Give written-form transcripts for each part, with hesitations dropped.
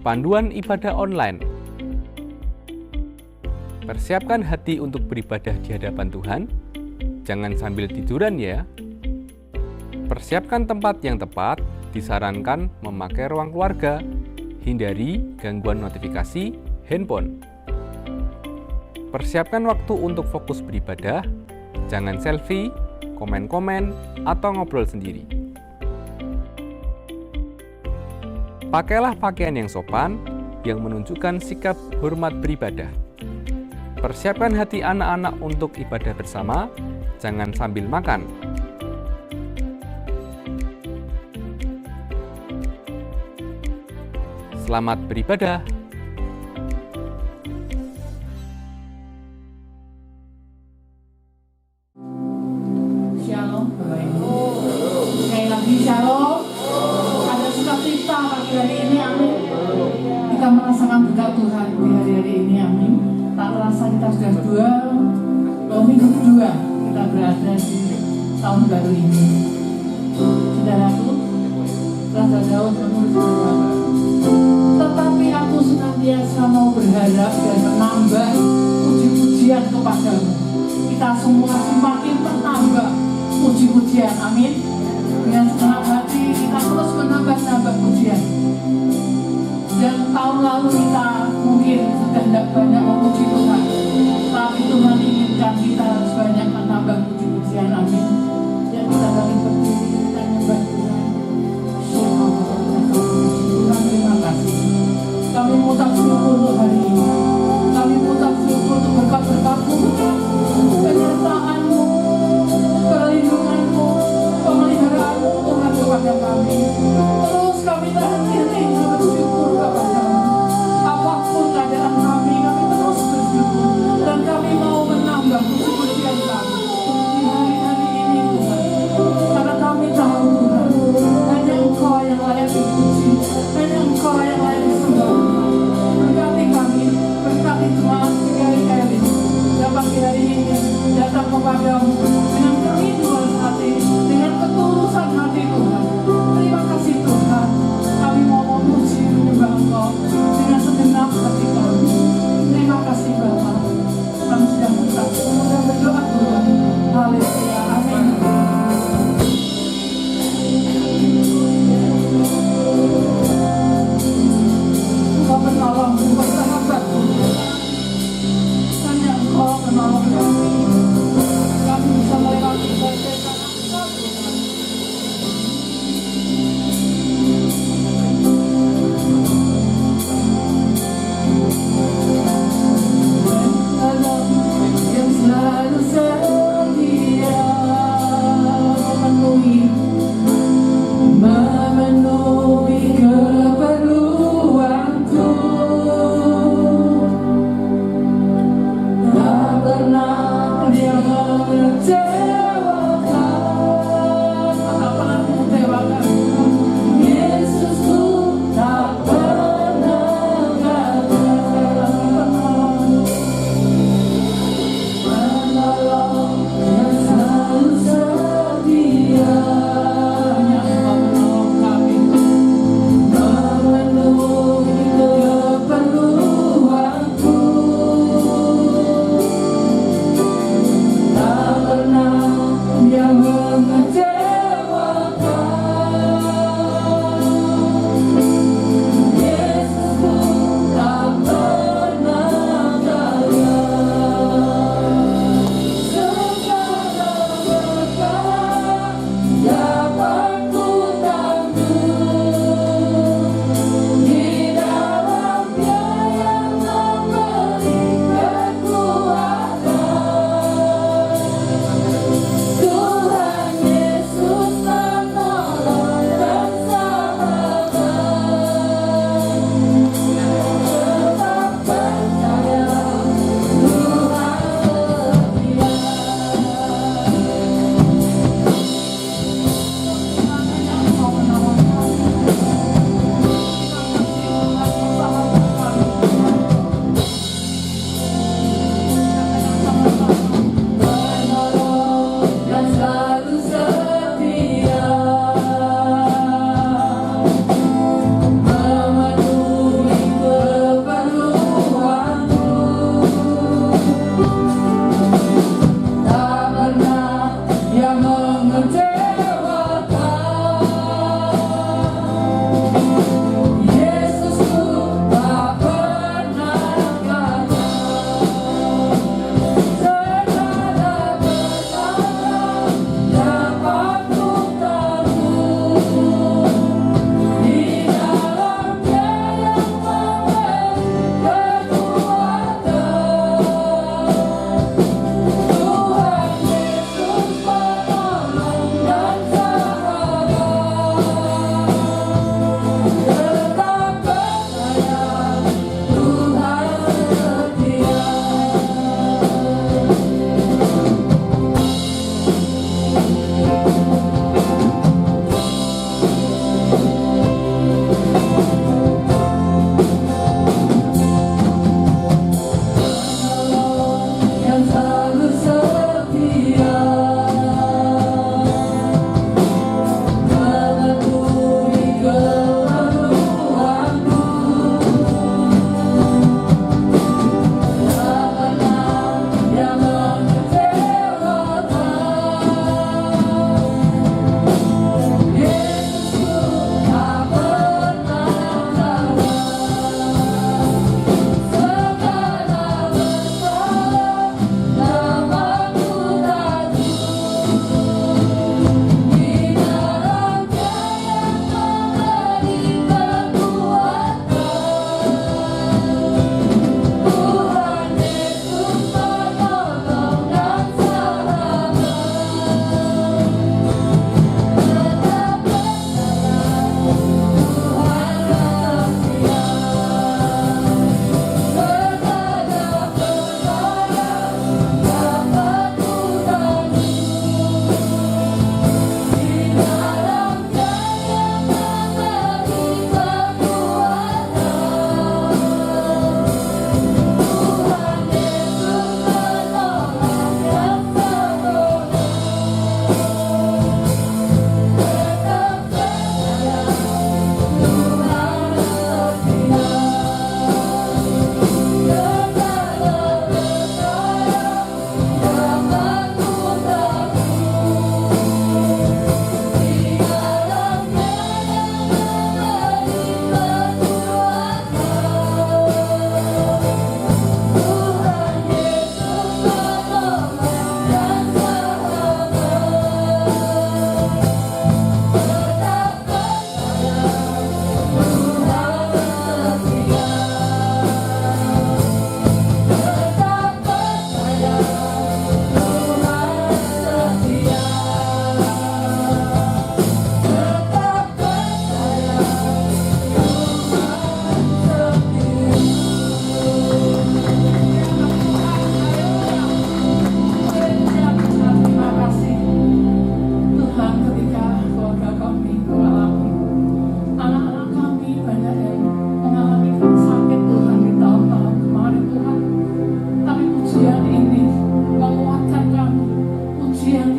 Panduan ibadah online. Persiapkan hati untuk beribadah di hadapan Tuhan. Jangan sambil tiduran ya. Persiapkan tempat yang tepat. Disarankan memakai ruang keluarga. Hindari gangguan notifikasi handphone. Persiapkan waktu untuk fokus beribadah. Jangan selfie, komen-komen, atau ngobrol sendiri. Pakailah pakaian yang sopan, yang menunjukkan sikap hormat beribadah. Persiapkan hati anak-anak untuk ibadah bersama, jangan sambil makan. Selamat beribadah. Shalom, Bapak Ibu. Sekali lagi shalom. Ada sukacita pagi hari ini, amin. Kita merasakan berkat Tuhan di hari-hari ini, amin. Tak terasa kita sudah minggu kedua kita berada di tahun baru ini. Saudaraku, Raja Daud menulis, tetapi aku senantiasa mau berharap dan menambah puji-pujian kepadamu. Kita semua semakin menambah puji-pujian, amin. Dengan segenap hati kita terus menambah pujian. Dan tahun lalu kita mungkin sudah tidak banyak memuji Tuhan, tapi Tuhan inginkan kita harus banyak menambah puji-pujian, amin. Ya, kita bagi berdiri, kita menyembah Tuhan. Tuhan, terima kasih. Kami mengucap syukur untuk hari ini. Kami mengucap syukur untuk berkat-berkat-Mu, penyertaan-Mu,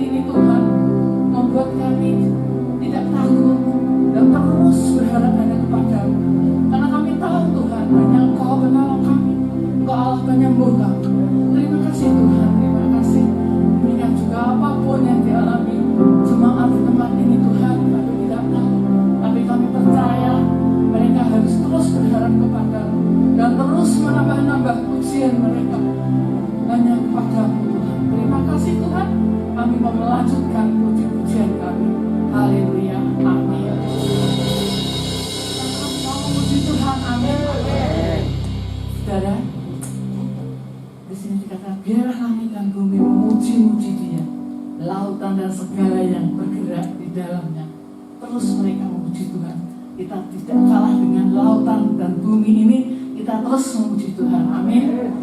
ini Tuhan membuat kami tidak takut dan terus berharap hanya kepadamu. Karena kami tahu Tuhan, hanya Engkau penolong kami, Engkau Allah penyembuh kami. Terima kasih Tuhan, terima kasih. Demikian juga apapun yang dialami jemaat di tempat ini Tuhan, kami tidak tahu, tapi kami percaya mereka harus terus berharap kepadamu dan terus menambah-nambah pujian mereka hanya kepadamu Tuhan. Terima kasih Tuhan, kami mau melanjutkan puji-pujian kami. Haleluya, amin. Kami mau memuji Tuhan, amin. Saudara, di sini dikatakan biarlah langit dan bumi memuji-muji Dia, lautan dan segala yang bergerak di dalamnya. Terus mereka memuji Tuhan. Kita tidak kalah dengan lautan dan bumi ini, kita terus memuji Tuhan, amin. Segala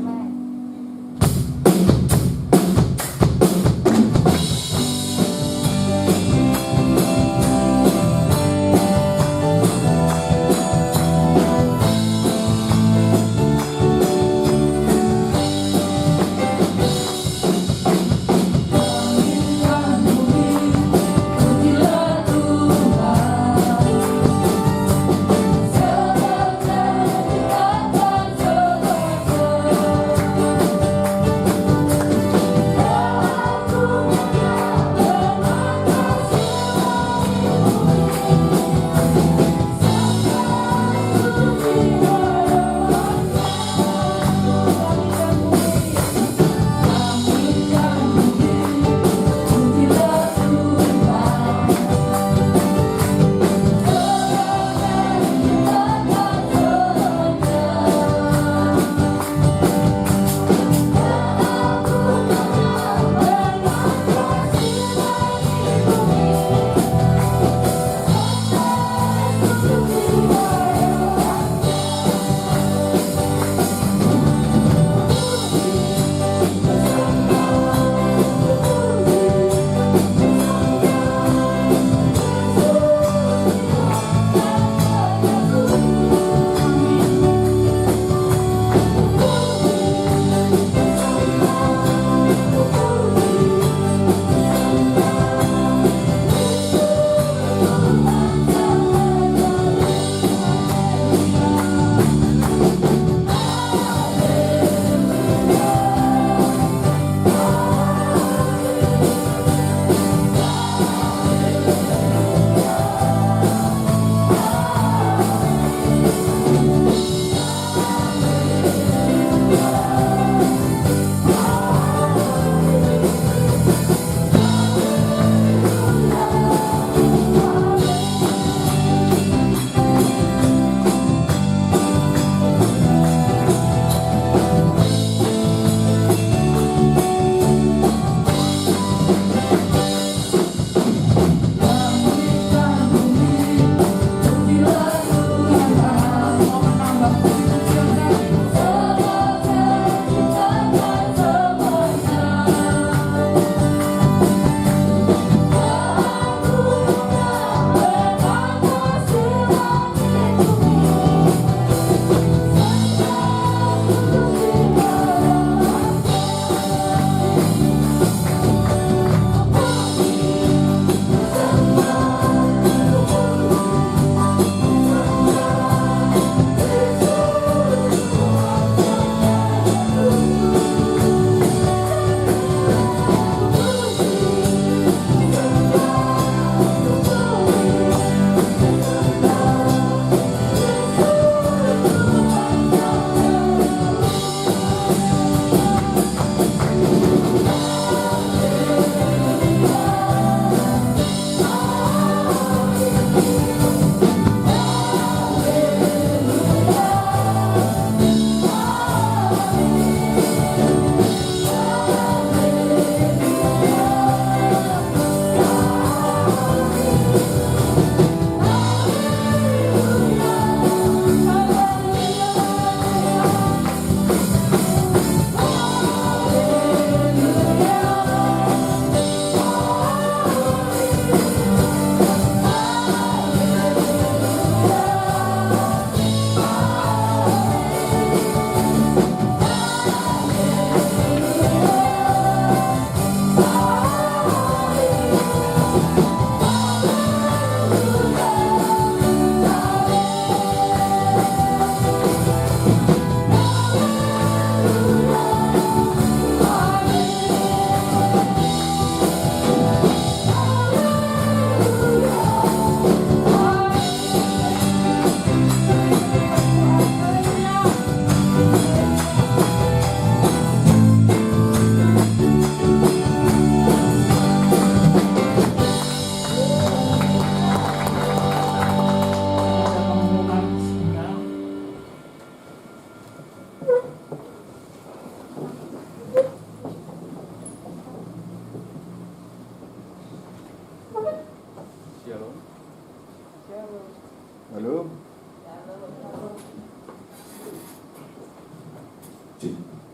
Halo.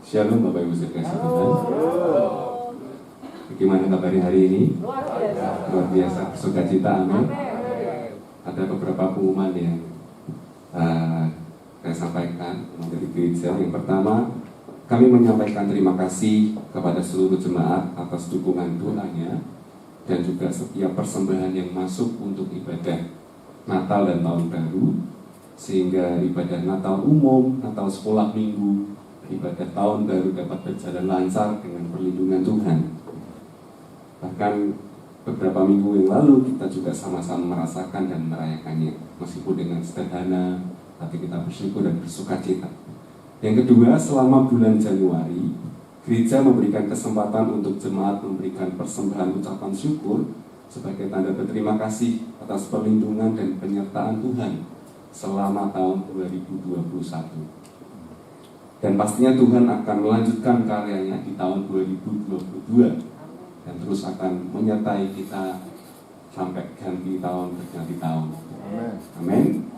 Shalom Bapak Ibu Sekalian. Bagaimana kabarnya hari ini? Luar biasa, sukacita, amin. Ada beberapa pengumuman yang saya sampaikan dari gereja. Yang pertama, kami menyampaikan terima kasih kepada seluruh jemaat atas dukungan doanya dan juga setiap persembahan yang masuk untuk ibadah Natal dan Tahun Baru, sehingga ibadah Natal umum, Natal sekolah minggu, ibadah Tahun Baru dapat berjalan lancar dengan perlindungan Tuhan. Bahkan beberapa minggu yang lalu kita juga sama-sama merasakan dan merayakannya, meskipun dengan sederhana, tapi kita bersyukur dan bersukacita. Yang kedua, selama bulan Januari, gereja memberikan kesempatan untuk jemaat memberikan persembahan ucapan syukur sebagai tanda berterima kasih atas perlindungan dan penyertaan Tuhan selama tahun 2021. Dan pastinya Tuhan akan melanjutkan karyanya di tahun 2022 dan terus akan menyertai kita sampai ganti tahun berganti tahun. Amin.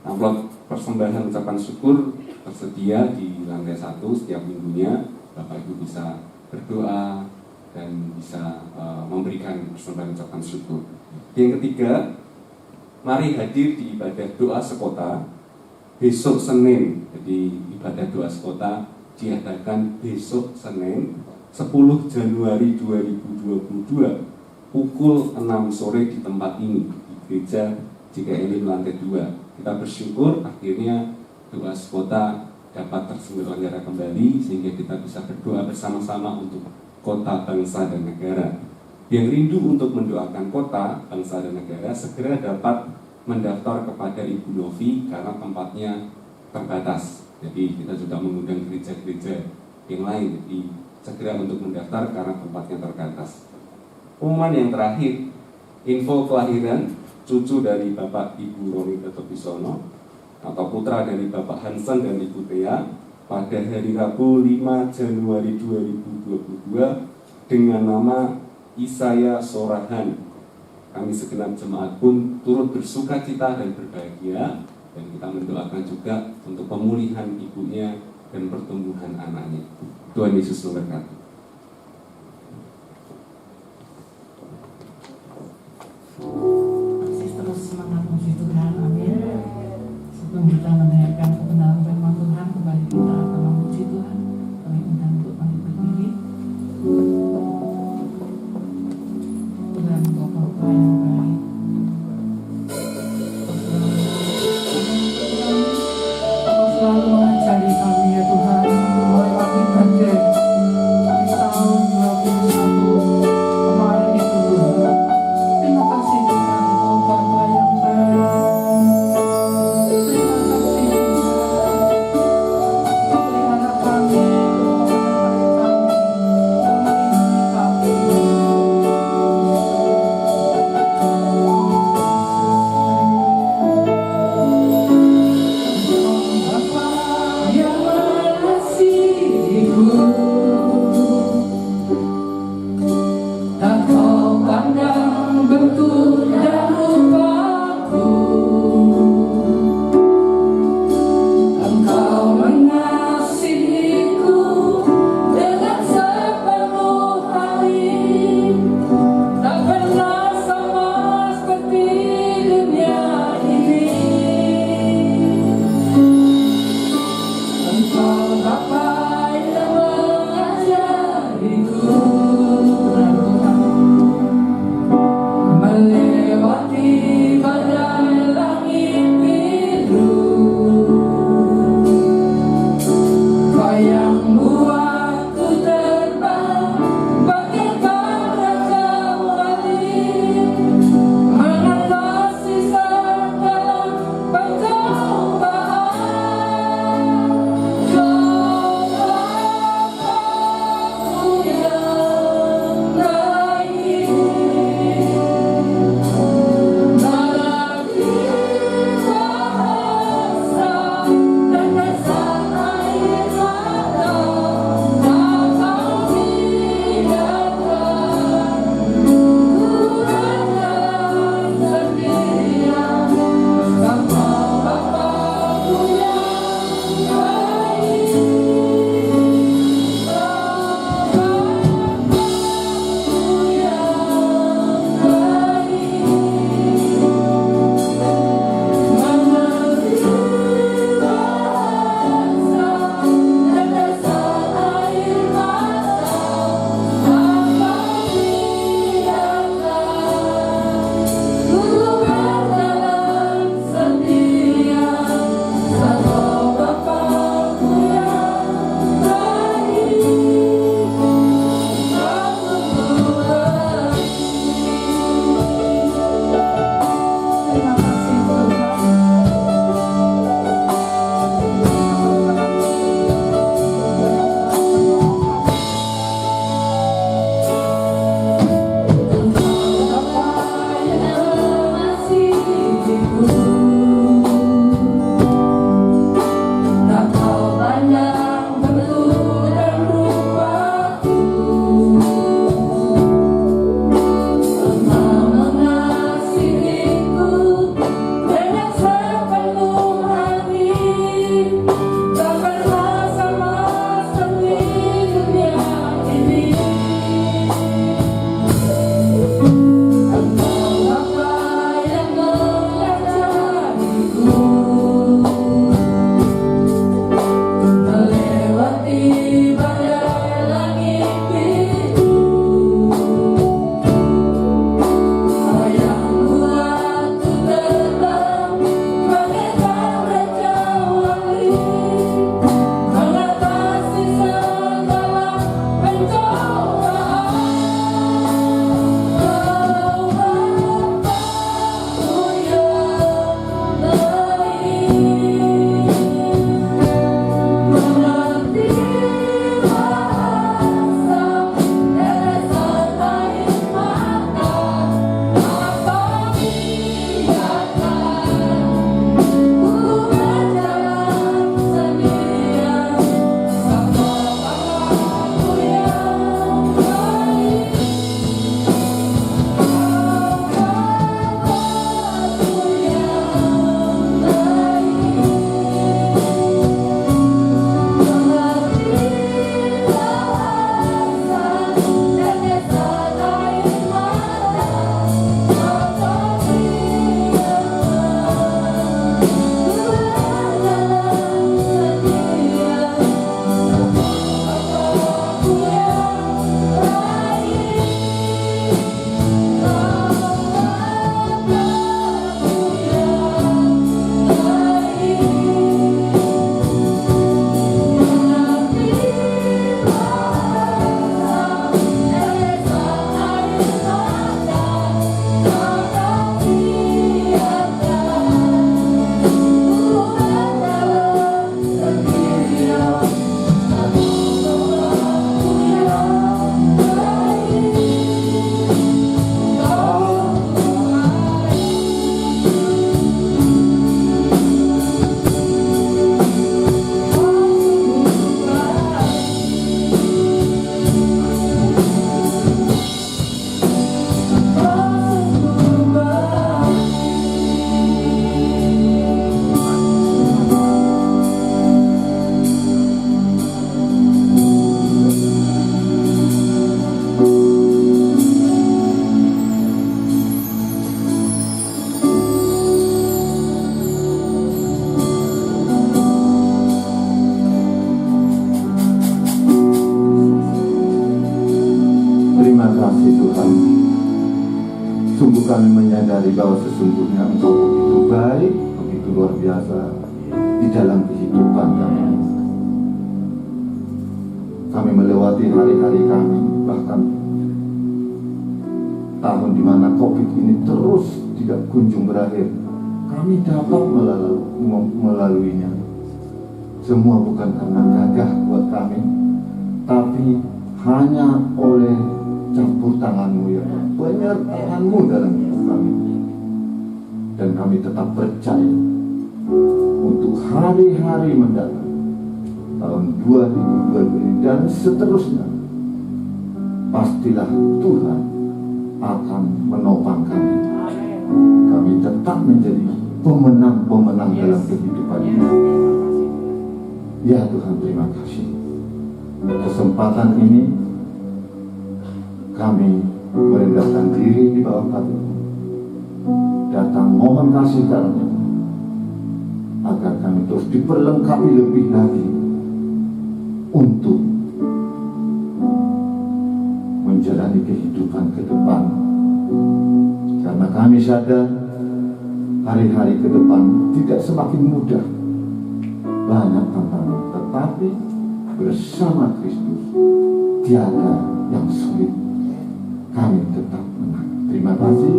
Amplop persembahan ucapan syukur tersedia di lantai 1 setiap minggunya. Bapak Ibu bisa berdoa dan bisa memberikan persembahan ucapan syukur. Yang ketiga, mari hadir di ibadah doa sekota besok Senin. Jadi ibadah doa sekota diadakan besok Senin 10 Januari 2022 pukul 6 sore di tempat ini, di gereja GKI lantai 2. Kita bersyukur akhirnya doa sekota dapat terselenggara kembali sehingga kita bisa berdoa bersama-sama untuk kota, bangsa, dan negara. Yang rindu untuk mendoakan kota, bangsa, dan negara segera dapat mendaftar kepada Ibu Novi karena tempatnya terbatas. Jadi kita juga mengundang gereja-gereja yang lain, jadi segera untuk mendaftar karena tempatnya terbatas. Pengumuman yang terakhir, info kelahiran cucu dari Bapak Ibu Roni Tetobisono atau putra dari Bapak Hansen dan Ibu Thea pada hari Rabu 5 Januari 2022 dengan nama Isaya Sorahan. Kami segenap jemaat pun turut bersuka cita dan berbahagia, dan kita mendoakan juga untuk pemulihan ibunya dan pertumbuhan anaknya. Tuhan Yesus memberkati. Masih terus semangat memuji Tuhan, amin. Sebelum kita mendengarkan kebenaran firman Tuhan, kembali kita akan memuji Tuhan. Kami undang untuk bangkit berdiri. Tuhan Bapa yang baik, Engkau selalu mengajari kami ya Tuhan, melewati badai di tahun 2021 kemarin itu Tuhan. Terima kasih Tuhan, Engkau Bapa yang baik. Terima kasih Tuhan, pelihara kami, Engkau menyertai kami, Engkau melindungi kami. Sungguh kami menyadari bahwa sesungguhnya Engkau begitu baik, begitu luar biasa di dalam kehidupan kami. Kami melewati hari-hari kami, bahkan tahun di mana COVID ini terus tidak kunjung berakhir. Kami dapat melaluinya. Semua bukan karena gagah buat kami, tapi hanya oleh campur tangan-Mu ya Tuhan, penyertaan-Mu dalam hidup kami. Dan kami tetap percaya untuk hari-hari mendatang, tahun 2022 ini dan seterusnya, pastilah Tuhan akan menopang kami. Kami tetap menjadi pemenang-pemenang dalam kehidupan ini. Ya Tuhan, terima kasih. Kesempatan ini kami merendahkan diri di bawah kaki-Mu, datang mohon kasih karunia agar kami terus diperlengkapi lebih lagi untuk menjalani kehidupan ke depan. Karena kami sadar hari-hari ke depan tidak semakin mudah, banyak tantangan, tetapi bersama Kristus tiada yang sulit. Kami tetap menang. Terima kasih.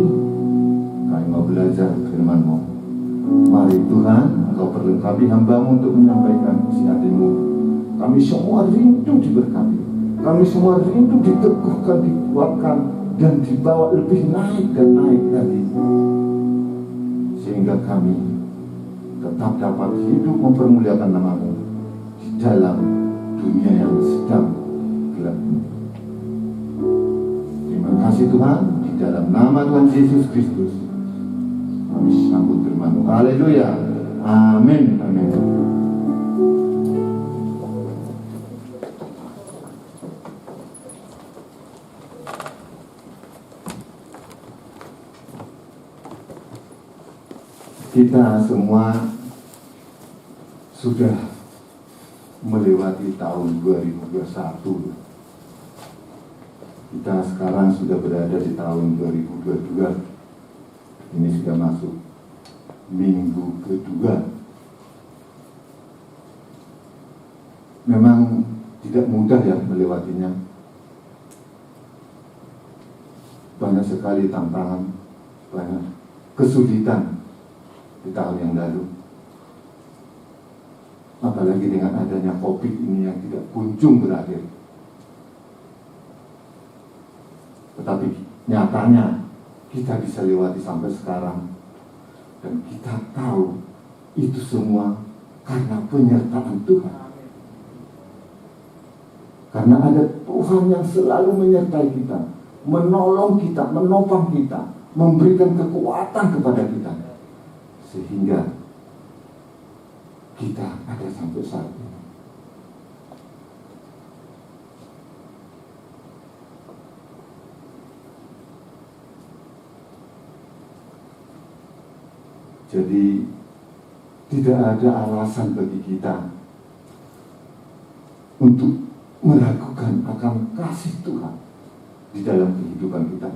Kami mau belajar firman-Mu. Mari Tuhan, Engkau perlengkapi hamba-Mu untuk menyampaikan isi hati-Mu. Kami semua rindu diberkati. Kami semua rindu diteguhkan, dikuatkan, dan dibawa lebih naik dan naik lagi. Sehingga kami tetap dapat hidup mempermuliakan nama-Mu di dalam dunia yang sedang gelap ini. Terima kasih Tuhan, di dalam nama Tuhan Yesus Kristus kami sambut firman-Mu. Haleluya. Amin. Amin. Kita semua sudah melewati tahun 2021. Kita sekarang sudah berada di tahun 2022. Ini sudah masuk minggu kedua. Memang tidak mudah ya melewatinya. Banyak sekali tantangan, banyak kesulitan di tahun yang lalu. Apalagi dengan adanya COVID ini yang tidak kunjung berakhir. Tetapi nyatanya kita bisa lewati sampai sekarang. Dan kita tahu itu semua karena penyertaan Tuhan. Karena ada Tuhan yang selalu menyertai kita, menolong kita, menopang kita, memberikan kekuatan kepada kita. Sehingga kita ada sampai saat ini. Jadi tidak ada alasan bagi kita untuk meragukan akan kasih Tuhan di dalam kehidupan kita.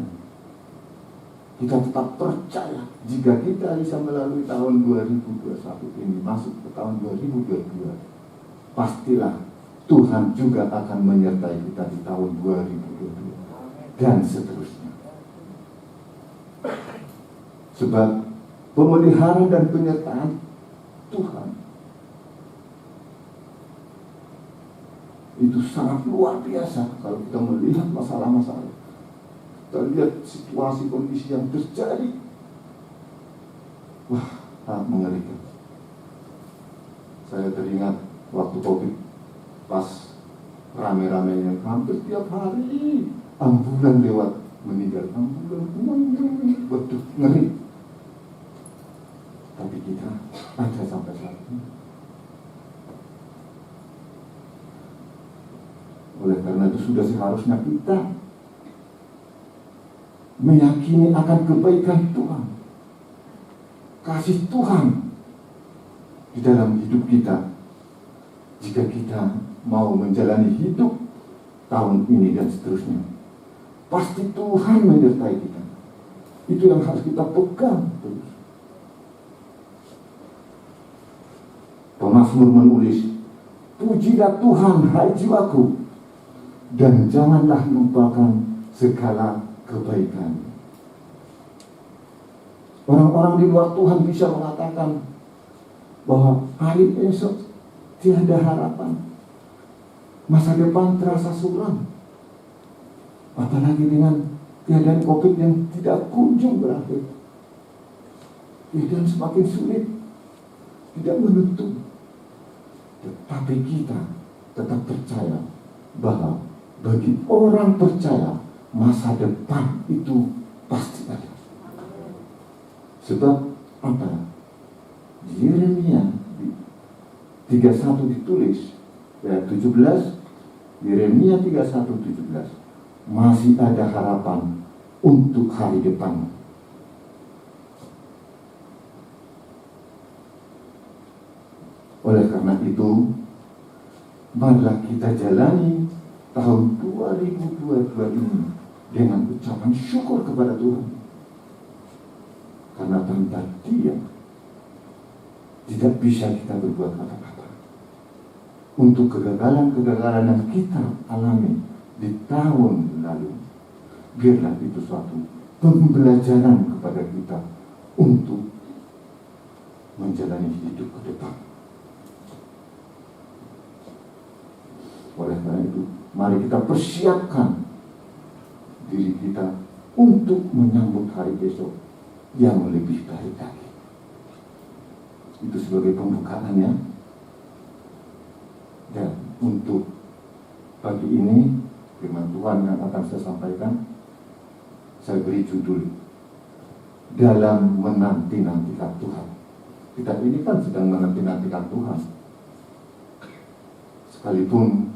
Kita tetap percaya jika kita bisa melalui tahun 2021 ini masuk ke tahun 2022, pastilah Tuhan juga akan menyertai kita di tahun 2022 dan seterusnya. Sebab pemeliharaan dan penyertaan Tuhan itu sangat luar biasa. Kalau kita melihat masalah-masalah, kita lihat situasi kondisi yang terjadi, wah, sangat mengerikan. Saya teringat waktu COVID, pas rame-ramenya, hampir tiap hari ambulan lewat, meninggal ambulan, waduh, ngeri. Tapi kita ada sampai saat ini. Oleh karena itu sudah seharusnya kita meyakini akan kebaikan Tuhan, kasih Tuhan di dalam hidup kita. Jika kita mau menjalani hidup tahun ini dan seterusnya, pasti Tuhan menyertai kita. Itu yang harus kita pegang terus. Pemazmur menulis, pujilah Tuhan hai jiwaku, dan janganlah lupakan segala kebaikan. Orang-orang di luar Tuhan bisa mengatakan bahwa hari esok tiada harapan, masa depan terasa suram, apalagi dengan keadaan COVID yang tidak kunjung berakhir. Keadaan semakin sulit, tidak menentu. Tetapi kita tetap percaya bahwa bagi orang percaya masa depan itu pasti ada. Sebab apa? Yeremia 31 ditulis ayat 17, Yeremia 31:17, masih ada harapan untuk hari depan. Oleh karena itu, marilah kita jalani tahun 2022 ini dengan ucapan syukur kepada Tuhan. Karena tanpa Dia tidak bisa kita berbuat apa-apa. Untuk kegagalan-kegagalan yang kita alami di tahun lalu, biarlah itu suatu pembelajaran kepada kita untuk menjalani hidup ke depan. Oleh karena itu, mari kita persiapkan diri kita untuk menyambut hari besok yang lebih baik lagi. Itu sebagai pembukaannya. Dan untuk pagi ini, firman Tuhan yang akan saya sampaikan, saya beri judul dalam menanti-nantikan Tuhan. Kita ini kan sedang menanti-nantikan Tuhan. Sekalipun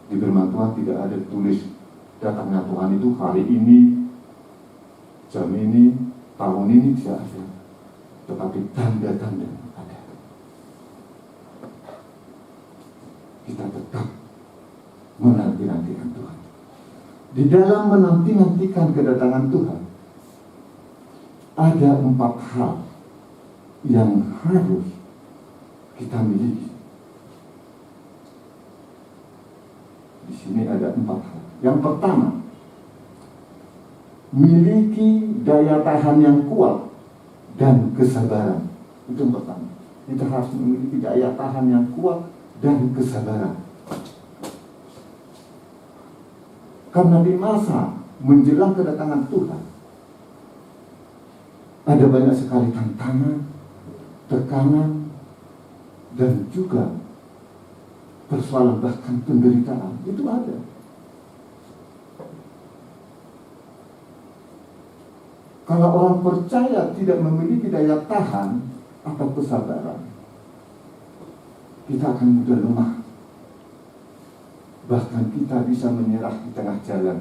di firman Tuhan tidak ada tulis datangnya Tuhan itu hari ini, jam ini, tahun ini, tidak ada. Tetapi tanda-tanda ada. Kita tetap menanti-nantikan Tuhan. Di dalam menanti-nantikan kedatangan Tuhan, ada 4 hal yang harus kita miliki. Di sini ada 4 hal. Yang pertama, miliki daya tahan yang kuat dan kesabaran. Itu yang pertama. Kita harus memiliki daya tahan yang kuat dan kesabaran. Karena di masa menjelang kedatangan Tuhan, ada banyak sekali tantangan, tekanan, dan juga persoalan bahkan penderitaan. Itu ada. Kalau orang percaya tidak memiliki daya tahan atau kesabaran, kita akan mudah lemah. Bahkan kita bisa menyerah di tengah jalan.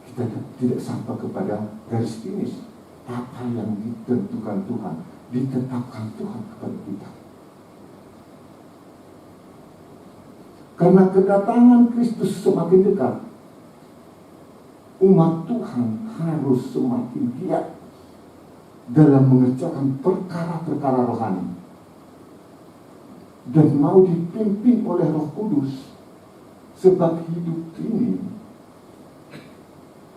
Kita tidak sampai kepada garis finish. Apa yang ditentukan Tuhan, ditetapkan Tuhan kepada kita. Karena kedatangan Kristus semakin dekat, umat Tuhan harus semakin giat dalam mengerjakan perkara-perkara rohani dan mau dipimpin oleh Roh Kudus. Sebab hidup ini,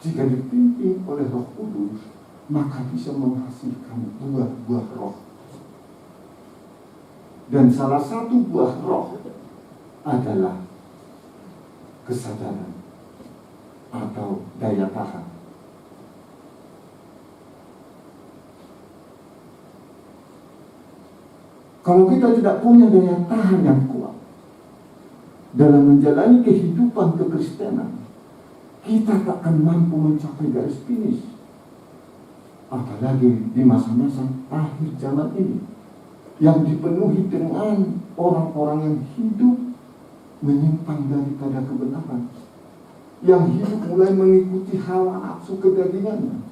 jika dipimpin oleh Roh Kudus, maka bisa menghasilkan buah-buah roh. Dan salah satu buah roh adalah kesabaran atau daya tahan. Kalau kita tidak punya daya tahan yang kuat dalam menjalani kehidupan kekristenan, kita tak akan mampu mencapai garis finish. Apalagi di masa-masa akhir zaman ini, yang dipenuhi dengan orang-orang yang hidup menyimpang daripada kebenaran, yang hidup mulai mengikuti hawa nafsu kedagingannya.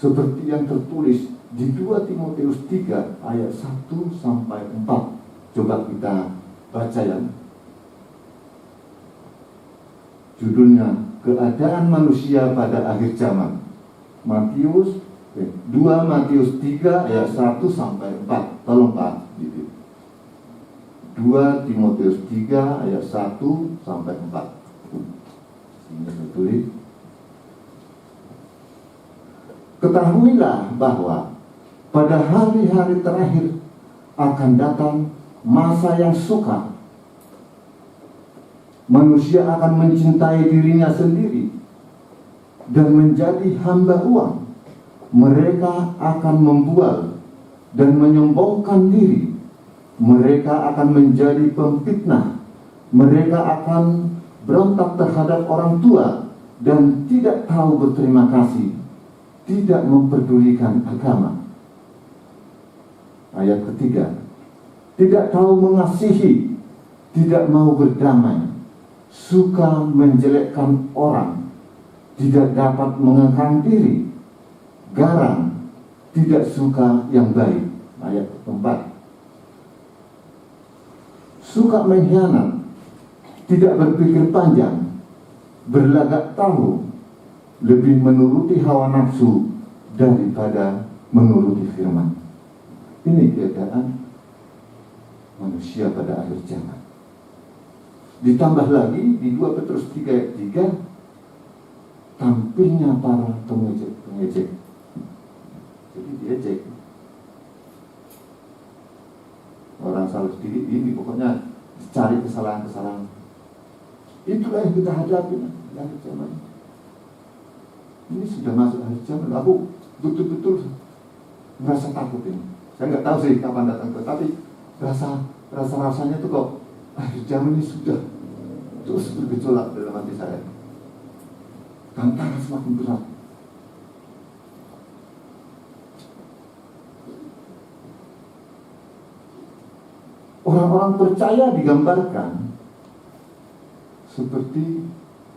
Seperti yang tertulis di 2 Timotius 3 ayat 1-4. Coba kita baca yang Judulnya Keadaan Manusia pada Akhir Zaman. 2 Matius 3 ayat 1 sampai 4. Tolong Pak. 2 Timotius 3 ayat 1 sampai 4. Ini saya tulis. Ketahuilah bahwa pada hari-hari terakhir akan datang masa yang sukar. Manusia akan mencintai dirinya sendiri dan menjadi hamba uang. Mereka akan membual dan menyombongkan diri. Mereka akan menjadi pemfitnah. Mereka akan berontak terhadap orang tua dan tidak tahu berterima kasih, tidak memperdulikan agama. Ayat ketiga, tidak tahu mengasihi, tidak mau berdamai, suka menjelekkan orang, tidak dapat mengekang diri, garang, tidak suka yang baik. Ayat keempat, suka mengkhianat, tidak berpikir panjang, berlagak tahu, lebih menuruti hawa nafsu daripada menuruti firman. Ini keadaan manusia pada akhir zaman. Ditambah lagi di 2 Petrus 3 ayat 3, tampilnya para pengejek. Jadi diejek. Orang salah sendiri ini pokoknya cari kesalahan-kesalahan. Itulah yang kita hadapi di akhir zaman. Ini sudah masuk akhir zaman. Aku betul-betul merasa takut ini. Saya nggak tahu sih kapan datang, tetapi rasanya tuh kok akhir zaman ini sudah terus bergejolak dalam hati saya. Tantangan semakin berat. Orang-orang percaya digambarkan seperti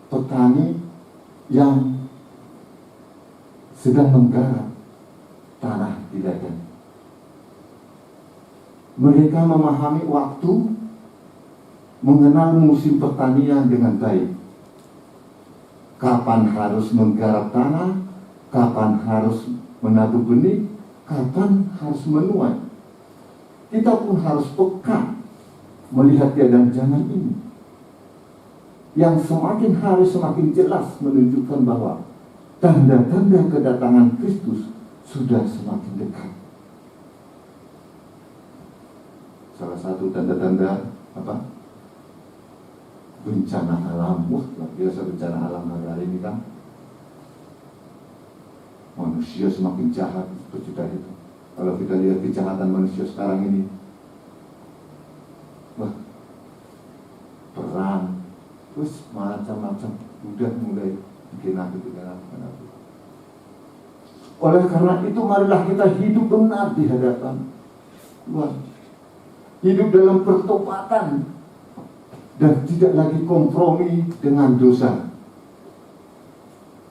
petani yang sedang menggarap tanah di ladang. Mereka memahami waktu, mengenal musim pertanian dengan baik. Kapan harus menggarap tanah, kapan harus menabur benih, kapan harus menuai. Kita pun harus peka melihat keadaan zaman ini, yang semakin hari semakin jelas menunjukkan bahwa tanda-tanda kedatangan Kristus sudah semakin dekat. Salah satu tanda-tanda apa? Bencana alam. Wah, biasa bencana alam hari ini kan. Manusia semakin jahat seperti itu. Kalau kita lihat kejahatan manusia sekarang ini, wah, perang, terus macam-macam, udah mulai bikin aku. Oleh karena itu, marilah kita hidup benar di hadapan Tuhan. Hidup dalam pertobatan dan tidak lagi kompromi dengan dosa.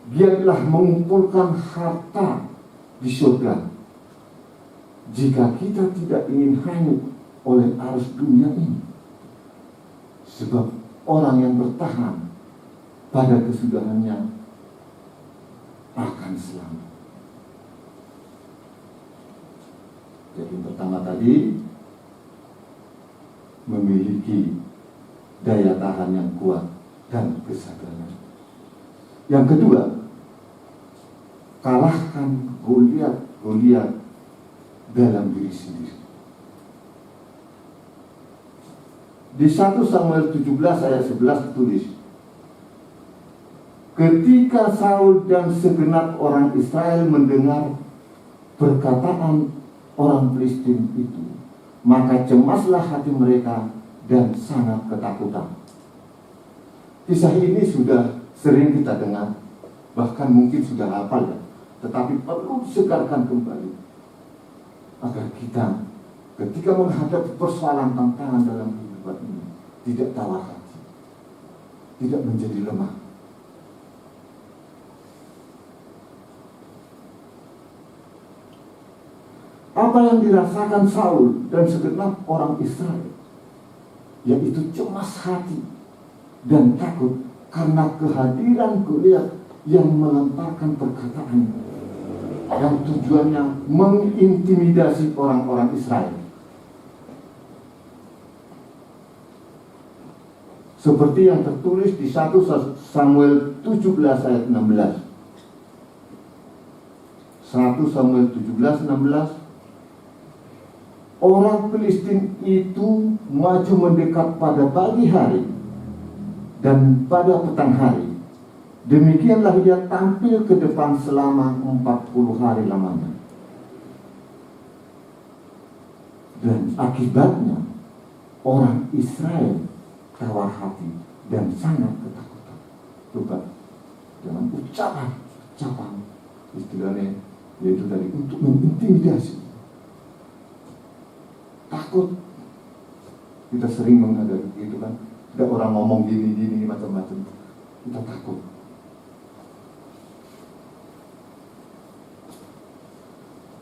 Biarlah mengumpulkan harta di surga. Jika kita tidak ingin hanyut oleh arus dunia ini, sebab orang yang bertahan pada kesudahannya akan selamat. Jadi pertama tadi, memiliki daya tahan yang kuat dan kesabaran. Yang kedua, kalahkan Goliat dalam diri sendiri. Di 1 Samuel 17 ayat 11 ditulis, ketika Saul dan segenap orang Israel mendengar perkataan orang Filistin itu, maka cemaslah hati mereka dan sangat ketakutan. Kisah ini sudah sering kita dengar, bahkan mungkin sudah hafal ya, tetapi perlu disegarkan kembali agar kita ketika menghadapi persoalan tantangan dalam kehidupan ini tidak tawar hati, tidak menjadi lemah. Apa yang dirasakan Saul dan segenap orang Israel, yaitu cemas hati dan takut, karena kehadiran Goliat yang melontarkan perkataan yang tujuannya mengintimidasi orang-orang Israel. Seperti yang tertulis di 1 Samuel 17 ayat 16. 1 Samuel 17, 16. Orang Filistin itu maju mendekat pada pagi hari dan pada petang hari. Demikianlah ia tampil ke depan selama 40 hari lamanya. Dan akibatnya orang Israel tawar hati dan sangat ketakutan. Coba dengan ucapan istilahnya yaitu tadi untuk mengintimidasi. Takut. Kita sering menghadapi itu kan. Ada orang ngomong gini macam-macam. Kita takut.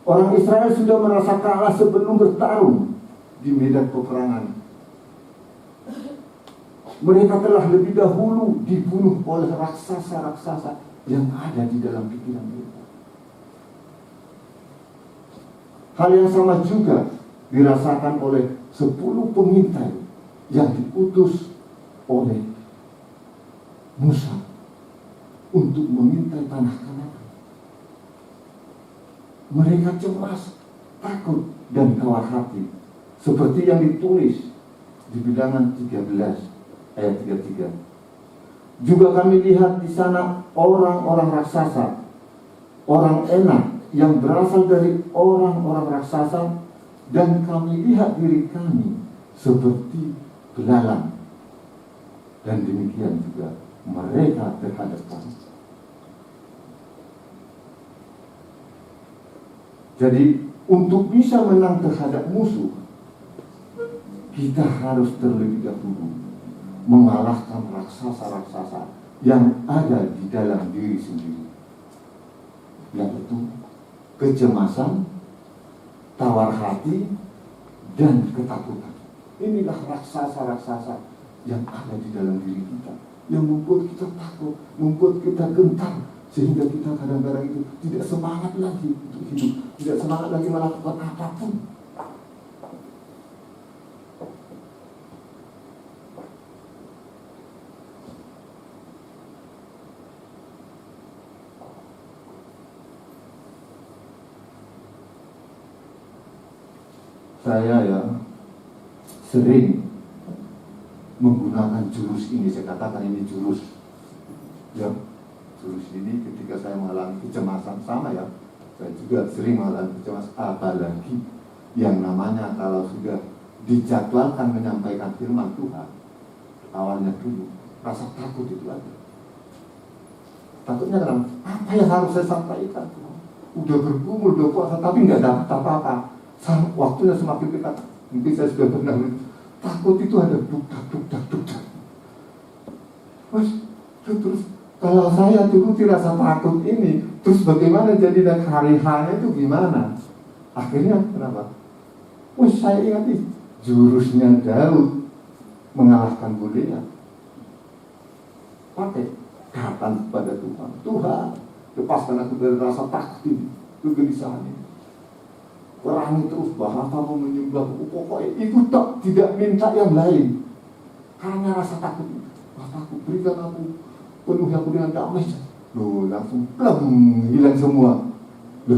Orang Israel sudah merasa kalah sebelum bertarung di medan peperangan. Mereka telah lebih dahulu dibunuh oleh raksasa-raksasa yang ada di dalam pikiran mereka. Hal yang sama juga dirasakan oleh 10 pengintai yang diutus oleh Musa untuk mengintai tanah Kanaan. Mereka cemas, takut, dan tawar hati, seperti yang ditulis di Bilangan 13 ayat 33. Juga kami lihat di sana orang-orang raksasa, orang Enak yang berasal dari orang-orang raksasa, dan kami lihat diri kami seperti belalang. Dan demikian juga mereka terhadap kami. Jadi untuk bisa menang terhadap musuh, kita harus terlebih dahulu mengalahkan raksasa-raksasa yang ada di dalam diri sendiri, yaitu kecemasan, tawar hati, dan ketakutan. Inilah raksasa-raksasa yang ada di dalam diri kita, yang membuat kita takut, membuat kita gentar, sehingga kita kadang-kadang itu tidak semangat lagi untuk hidup, tidak semangat lagi melakukan apapun. Saya sering menggunakan jurus ini, saya katakan ini jurus. Jurus ini ketika saya mengalami kecemasan, sama saya juga sering mengalami kecemasan, apalagi yang namanya kalau sudah dijadwalkan menyampaikan firman Tuhan, awalnya dulu rasa takut itu ada. Takutnya karena apa yang harus saya sampaikan? Udah bergumul, udah puasa, tapi nggak dapat apa-apa. Waktunya semakin dekat, mungkin saya sudah pernah takut itu ada duk-dak. Terus kalau saya turuti rasa takut ini, terus bagaimana jadi dan hari-harinya itu gimana? Akhirnya kenapa? Saya ingat jurusnya Daud mengalahkan Goliat. Pakai katakan kepada Tuhan, Tuhan, lepaskan aku dari rasa takut ini, kegelisahan ini. Perangi terus, bahasa mau menyembah, pokoknya itu tidak minta yang lain. Hanya rasa takut ini. Aku berikan aku, penuhi aku dengan damai. Langsung plem, hilang semua.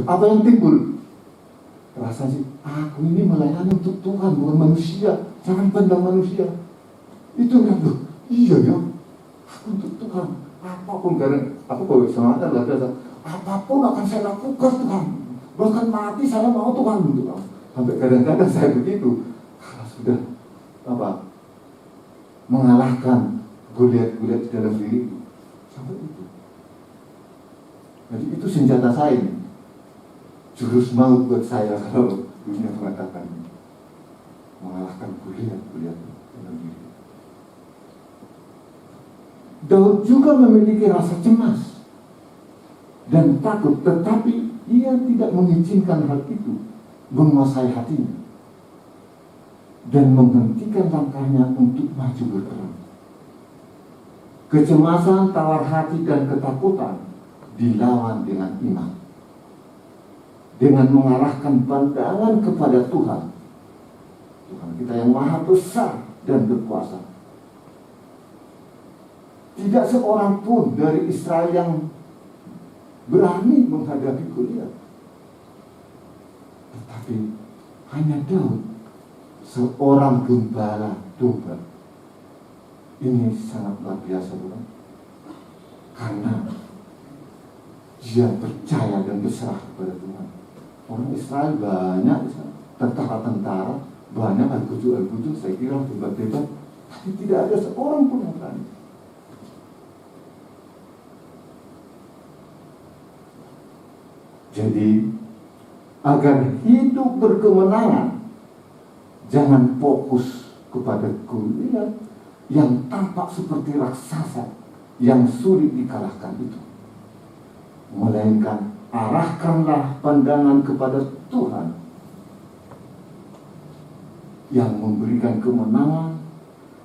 Apa yang timbul? Rasa sih, aku ini melayani untuk Tuhan, bukan manusia. Jangan pandang manusia. Itu kan, iya ya, untuk Tuhan. Apapun, karena aku kalau semangat luar biasa, apapun akan saya lakukan Tuhan. Bahkan mati saya mau Tuhan untuk kamu. Sampai kadang-kadang saya begitu. Kalau sudah mengalahkan Goliat di dalam diri itu, sampai itu. Jadi itu senjata saya ini. Jurus maut buat saya kalau dunia mengatakan mengalahkan Goliat dalam diri. Daud juga memiliki rasa cemas dan takut, tetapi ia tidak mengizinkan hal itu menguasai hatinya dan menghentikan langkahnya untuk maju berperang. Kecemasan, tawar hati, dan ketakutan dilawan dengan iman. Dengan mengarahkan pandangan kepada Tuhan. Tuhan kita yang maha besar dan berkuasa. Tidak seorang pun dari Israel yang berani menghadapi Goliat. Tetapi hanya Daud, seorang gembala domba. Ini sangat luar biasa, bukan? Karena dia percaya dan berserah kepada Tuhan. Orang Israel banyak di sana, tentara-tentara banyak, al-kuju, saya kira debat-debat, tapi tidak ada seorang pun yang berani. Jadi, agar hidup berkemenangan, jangan fokus kepada Goliat yang tampak seperti raksasa yang sulit dikalahkan itu. Melainkan arahkanlah pandangan kepada Tuhan yang memberikan kemenangan.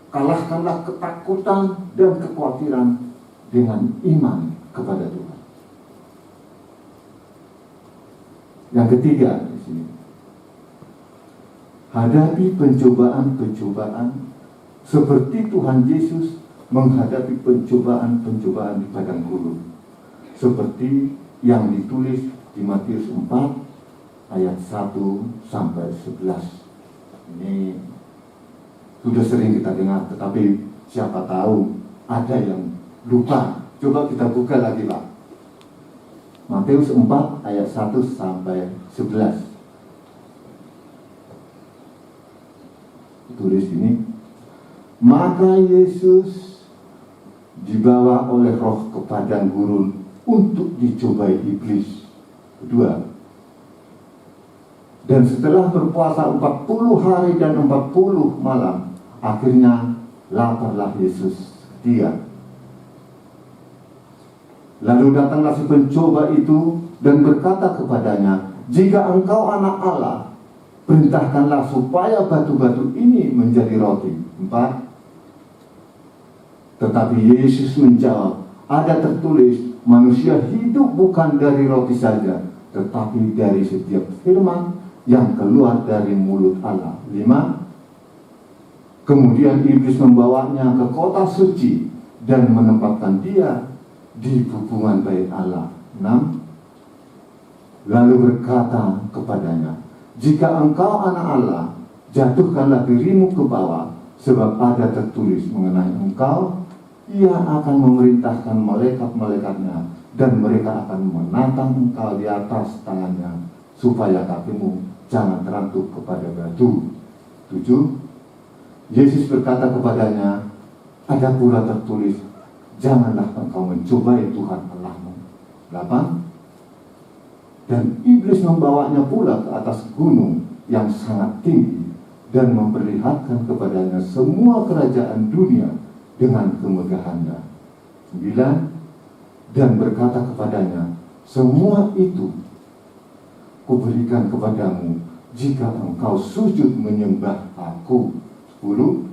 Kalahkanlah ketakutan dan kekhawatiran dengan iman kepada Tuhan. Yang ketiga di sini, hadapi pencobaan-pencobaan seperti Tuhan Yesus menghadapi pencobaan-pencobaan di padang gurun, seperti yang ditulis di Matius 4 ayat 1 sampai 11. Ini sudah sering kita dengar, tetapi siapa tahu ada yang lupa. Coba kita buka lagi, Pak. Matius 4 ayat 1 sampai 11. Tulis ini. Maka Yesus dibawa oleh Roh ke padang gurun untuk dicobai iblis. Kedua. Dan setelah berpuasa 40 hari dan 40 malam, akhirnya laparlah Yesus. Ketiga. Lalu datanglah si pencoba itu dan berkata kepadanya, jika engkau anak Allah, perintahkanlah supaya batu-batu ini menjadi roti. 4. Tetapi Yesus menjawab, ada tertulis, manusia hidup bukan dari roti saja, tetapi dari setiap firman yang keluar dari mulut Allah. 5. Kemudian iblis membawanya ke kota suci dan menempatkan dia di hubungan bait Allah. 6. Lalu berkata kepadanya, jika engkau anak Allah, jatuhkanlah dirimu ke bawah, sebab ada tertulis mengenai engkau, ia akan memerintahkan malaikat-malaikatnya, dan mereka akan menatang engkau di atas tangannya, supaya kakimu jangan terantuk kepada batu. 7. Yesus berkata kepadanya, ada pula tertulis, janganlah engkau mencobai Tuhan Allahmu. 8. Dan iblis membawanya pula ke atas gunung yang sangat tinggi dan memperlihatkan kepadanya semua kerajaan dunia dengan kemegahannya. 9. Dan berkata kepadanya, semua itu kuberikan kepadamu jika engkau sujud menyembah aku. 10.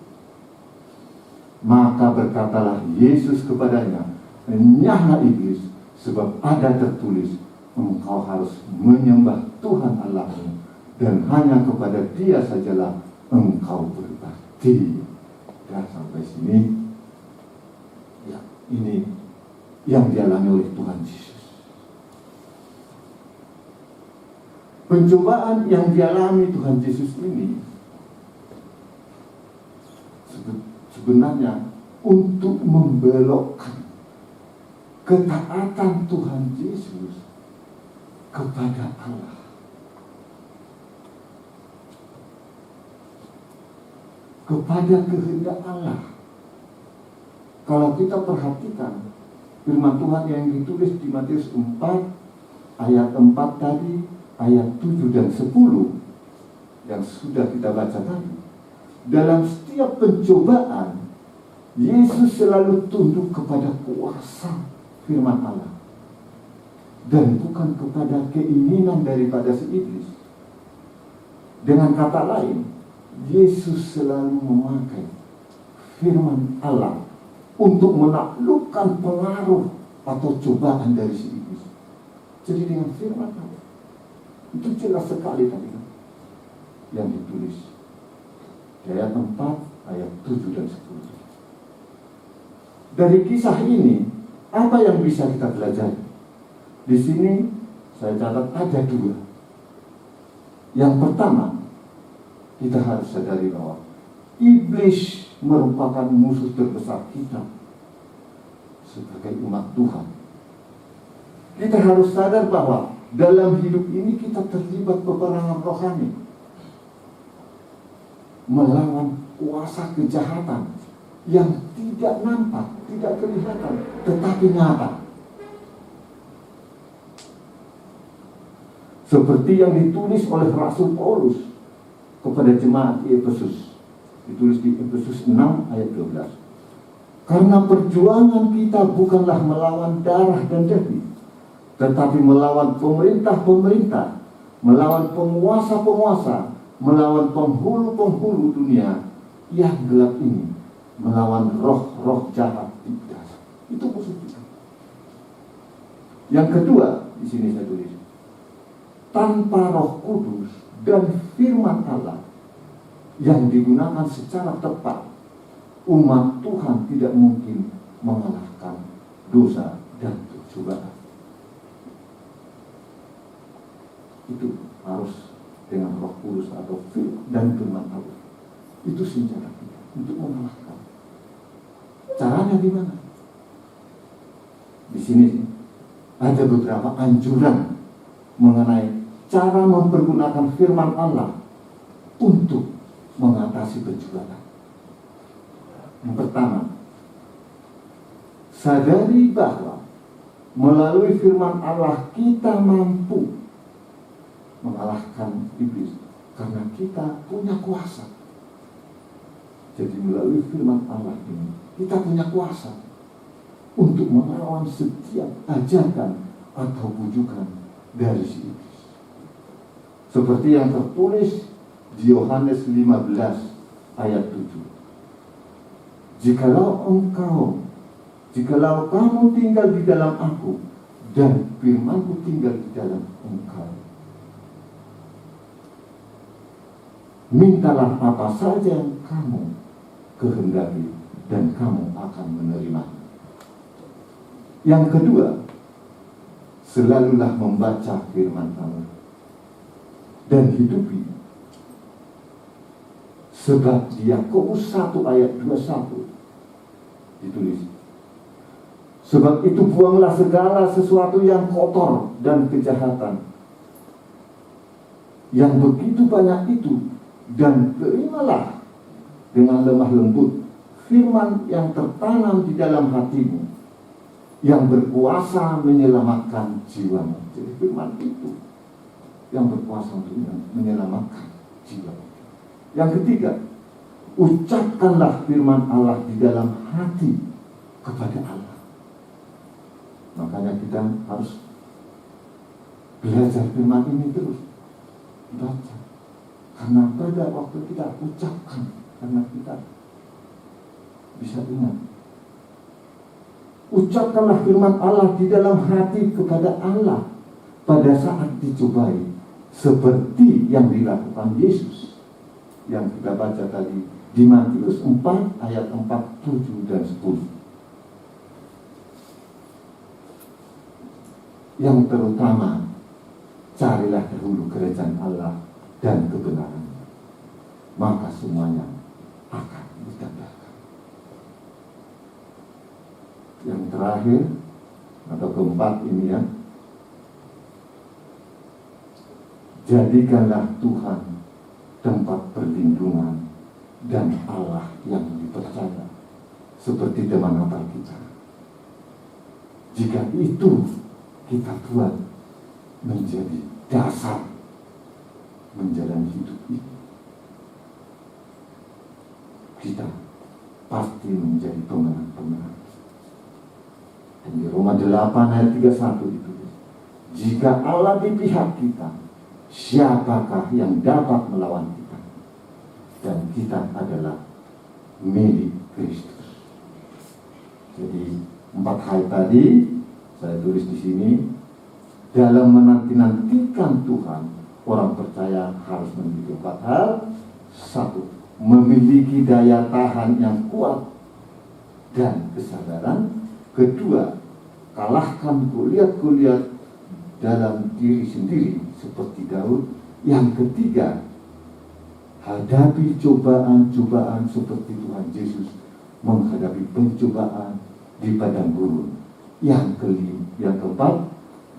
Maka berkatalah Yesus kepadanya, enyahlah iblis, sebab ada tertulis, engkau harus menyembah Tuhan Allahmu, dan hanya kepada Dia sajalah engkau berbakti. Dan sampai sini, ya, ini yang dialami oleh Tuhan Yesus. Pencobaan yang dialami Tuhan Yesus ini sebenarnya untuk membelokkan ketaatan Tuhan Yesus kepada Allah. Kepada kehendak Allah. Kalau kita perhatikan firman Tuhan yang ditulis di Matius 4 ayat 4 tadi, ayat 7 dan 10 yang sudah kita baca tadi, dalam setiap pencobaan Yesus selalu tunduk kepada kuasa firman Allah dan bukan kepada keinginan daripada si iblis. Dengan kata lain, Yesus selalu memakai firman Allah untuk menaklukkan pengaruh atau cobaan dari si iblis. Jadi dengan firman Allah, itu jelas sekali tadi kan, yang ditulis di ayat 4, ayat 7 dan 10. Dari kisah ini, apa yang bisa kita pelajari? Di sini saya catat ada 2. Yang pertama, kita harus sadari bahwa iblis merupakan musuh terbesar kita sebagai umat Tuhan. Kita harus sadar bahwa dalam hidup ini kita terlibat peperangan rohani melawan kuasa kejahatan yang tidak nampak, tidak kelihatan, tetapi nyata. Seperti yang ditulis oleh Rasul Paulus kepada jemaat di Efesus. Ditulis di Efesus 6 ayat 12. Karena perjuangan kita bukanlah melawan darah dan daging, tetapi melawan pemerintah-pemerintah, melawan penguasa-penguasa, melawan penghulu-penghulu dunia yang gelap ini, melawan roh-roh jahat di udara. Itu musuh kita. Yang kedua, di sini saya tulis, tanpa Roh Kudus dan firman Allah yang digunakan secara tepat, umat Tuhan tidak mungkin mengalahkan dosa dan cobaan. Itu harus dengan Roh Kudus atau firman Allah. Itu senjata kita untuk mengalahkan. Caranya gimana? Di sini ada beberapa anjuran mengenai cara mempergunakan firman Allah untuk mengatasi pencobaan. Yang pertama, sadari bahwa melalui firman Allah kita mampu mengalahkan iblis karena kita punya kuasa. Jadi melalui firman Allah ini kita punya kuasa untuk melawan setiap ajakan atau bujukan dari si iblis. Seperti yang tertulis di Yohanes 15 ayat 7. Jikalau kamu tinggal di dalam aku dan firman-Ku tinggal di dalam engkau, mintalah apa saja yang kamu kehendaki dan kamu akan menerima. Yang kedua, selalulah membaca firman Allah dan hidupi. Sebab di Yakobus 1 ayat 21 ditulis, sebab itu buanglah segala sesuatu yang kotor dan kejahatan yang begitu banyak itu, dan terimalah dengan lemah lembut firman yang tertanam di dalam hatimu, yang berkuasa menyelamatkan jiwamu. Jadi firman itu yang berkuasa untuk menyelamatkan jiwa. Yang ketiga, ucapkanlah firman Allah di dalam hati kepada Allah. Makanya kita harus belajar firman ini terus, baca. Karena pada waktu kita ucapkan, karena kita bisa ingat. Ucapkanlah firman Allah di dalam hati kepada Allah pada saat dicobai, seperti yang dilakukan Yesus yang kita baca tadi di Matius 4 ayat 4, 7 dan 10. Yang terutama, carilah dahulu kerajaan Allah dan kebenaran, maka semuanya akan ditambahkan. Yang terakhir atau keempat ini ya, jadikanlah Tuhan tempat perlindungan dan Allah yang dipercaya seperti teman Natal kita. Jika itu kita buat menjadi dasar menjalani hidup ini, kita pasti menjadi pemenang-pemenang. Dan di Roma 8 ayat 31 ditulis, jika Allah di pihak kita, siapakah yang dapat melawan kita? Dan kita adalah milik Kristus. Jadi 4 hal tadi saya tulis di sini. Dalam menanti-nantikan Tuhan, orang percaya harus memiliki 4 hal. 1. Memiliki daya tahan yang kuat dan kesabaran. 2. Kalahkan goliat-goliat dalam diri sendiri seperti Daud. Yang 3. Hadapi cobaan-cobaan seperti Tuhan Yesus menghadapi pencobaan di padang gurun. Yang 4,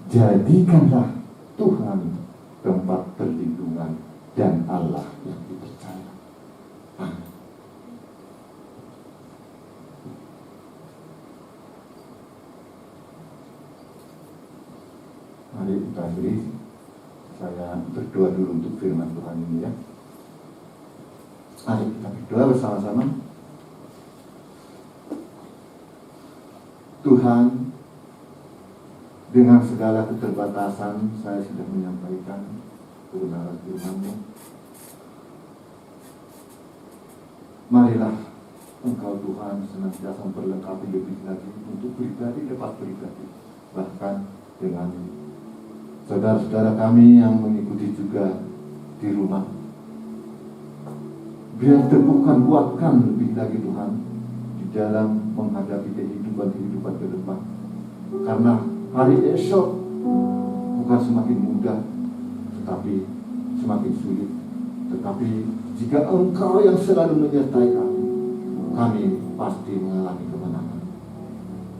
jadikanlah Tuhan tempat perlindungan dan Allah yang dipercaya. Amin. Mari kita akhiri. Saya berdoa dulu untuk firman Tuhan ini ya. Mari kita berdoa bersama-sama. Tuhan, dengan segala keterbatasan saya sudah menyampaikan kebenaran firman-Mu. Marilah Engkau Tuhan senantiasa memperlengkapi lebih lagi untuk pribadi lepas pribadi, bahkan dengan saudara-saudara kami yang mengikuti juga di rumah. Biar teguhkan, kuatkan lebih lagi Tuhan di dalam menghadapi kehidupan ke depan. Karena hari esok bukan semakin mudah, tetapi semakin sulit. Tetapi jika Engkau yang selalu menyertai kami pasti mengalami kemenangan.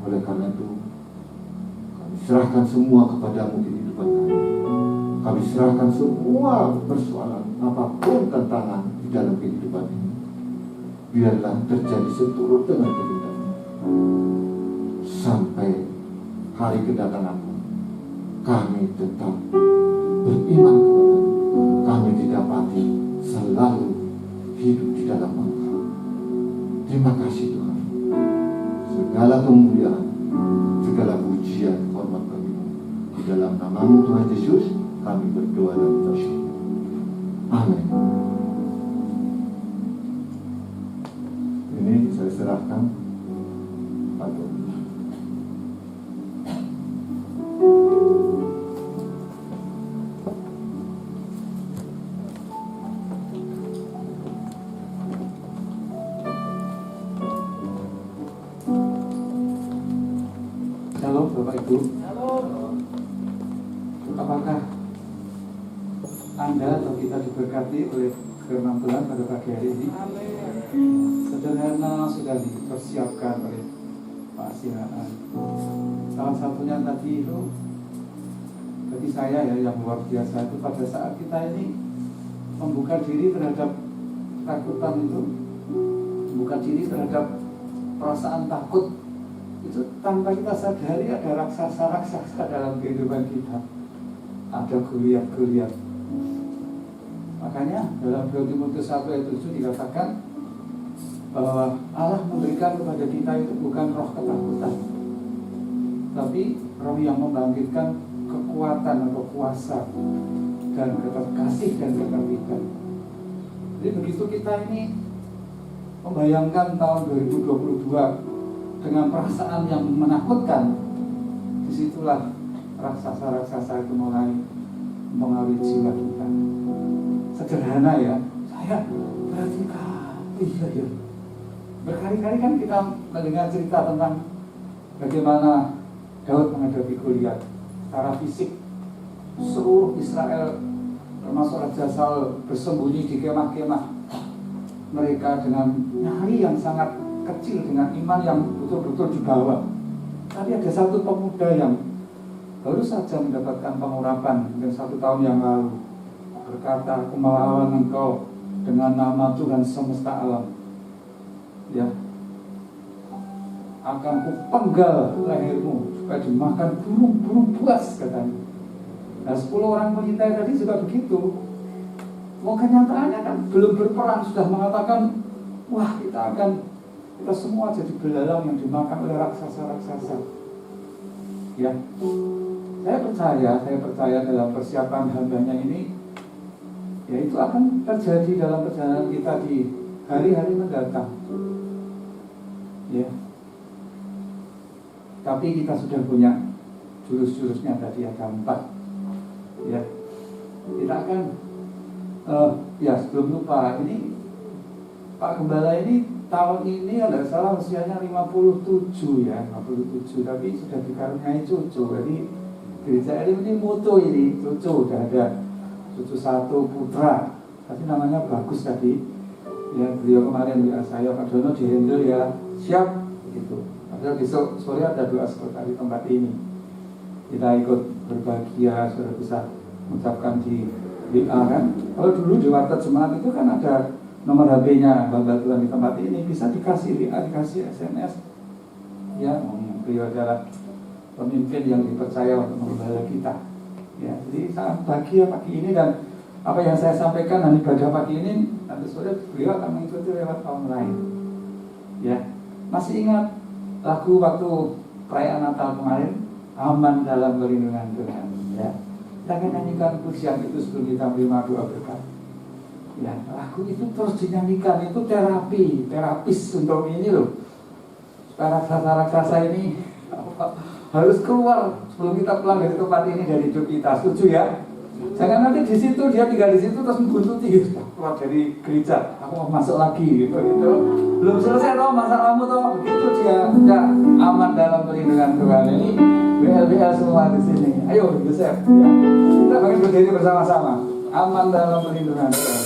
Oleh karena itu, kami serahkan semua kepadamu kehidupan kami. Kami serahkan semua persoalan, apapun tantangan di dalam kehidupan ini. Biarlah terjadi seturut dengan kehendak-Mu. Sampai hari kedatangan-Mu, kami tetap beriman kepada-Mu. Kami didapati selalu hidup di dalam Engkau. Terima kasih Tuhan. Segala kemuliaan, segala pujian, hormat kami di dalam nama-Mu Tuhan Yesus, kami berdoa dan bersyukur. Amin. Ini saya serahkan pada Halo Bapak Ibu. Apakah Anda atau kita diberkati oleh firman Tuhan pada pagi hari ini? Sederhana sudah dipersiapkan oleh Pak Sihaan. Salah satunya tadi itu bagi saya ya yang luar biasa itu pada saat kita ini membuka diri terhadap ketakutan itu, membuka diri terhadap perasaan takut itu tanpa kita sadari ada raksasa-raksasa dalam kehidupan kita, ada goliat-goliat. Makanya dalam 2 Timotius 1 ayat 7 dikatakan bahwa Allah memberikan kepada kita itu bukan roh ketakutan, tapi roh yang membangkitkan kekuatan atau kuasa dan kasih dan ketertiban. Jadi begitu kita ini membayangkan tahun 2022 dengan perasaan yang menakutkan, disitulah raksasa-raksasa itu mulai mempengaruhi jiwa kita. Sederhana ya, saya berarti iya ya. Berkali-kali kan kita mendengar cerita tentang bagaimana Daud menghadapi Goliat secara fisik. Seluruh Israel termasuk Raja Saul bersembunyi di kemah-kemah mereka dengan nyali yang sangat kecil, dengan iman yang betul-betul dibawa. Tapi ada satu pemuda yang baru saja mendapatkan pengurapan mungkin 1 tahun yang lalu, berkata, "Aku melawan engkau dengan nama Tuhan semesta alam, ya, akan kupenggal lehermu supaya dimakan burung-burung buas," katanya. Nah 10 orang pengintai tadi juga begitu. Mau kenyataannya kan belum berperang sudah mengatakan, wah kita semua jadi belalang yang dimakan oleh raksasa-raksasa. Ya, saya percaya dalam persiapan hambanya ini, ya itu akan terjadi dalam perjalanan kita di hari-hari mendatang. Ya, tapi kita sudah punya jurus-jurusnya tadi ada 4. Ya, kita akan ya sebelum lupa, ini Pak Gembala ini tahun ini ada salah usianya 57 ya, 57, tapi sudah dikaruniai cucu. Jadi gereja ini mutu ini cucu, udah ada cucu 1 putra, tapi namanya bagus tadi. Ya, beliau kemarin WA saya, Pak Dono dihandle ya, siap gitu. Padahal besok sore ada doa sekolah di tempat ini. Kita ikut berbahagia, sudah bisa mengucapkan di WA kan. Kalau dulu di Warta Jemaat itu kan ada nomor HP-nya Bapak Tuhan di tempat ini, bisa dikasih WA, dikasih SMS. Ya, beliau adalah pemimpin yang dipercaya untuk mengembala kita. Ya, jadi sangat bahagia pagi ini, dan apa yang saya sampaikan dan ibadah pagi ini nanti sore beliau akan mengikuti lewat online. Ya, masih ingat lagu waktu perayaan Natal kemarin, aman dalam perlindungan Tuhan. Ya, kita akan nyanyikan pujian itu sebelum kita menerima doa berkat. Ya, lagu itu terus dinyanyikan, itu terapis untuk ini loh. Supaya raksasa-raksasa ini harus keluar sebelum kita pulang dari tempat ini, dari hidup kita. Setuju ya? Jangan nanti di situ dia tinggal di situ terus membuntuti gitu, keluar dari gereja, aku mau masuk lagi gitu. Belum selesai toh masalahmu toh, begitu dia tidak aman dalam perlindungan Tuhan. Ini BL semua di sini. Ayo Yosef, ya. Kita bangkit berdiri bersama-sama. Aman dalam perlindungan Tuhan.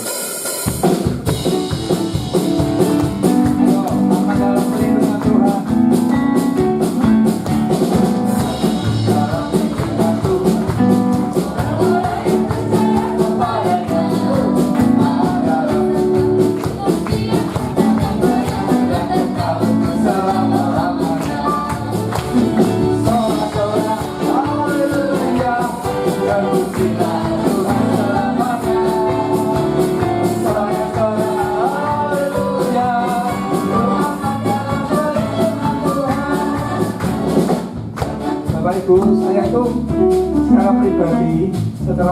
Ayo, aman dalam perlindungan Tuhan. Ibu, saya itu secara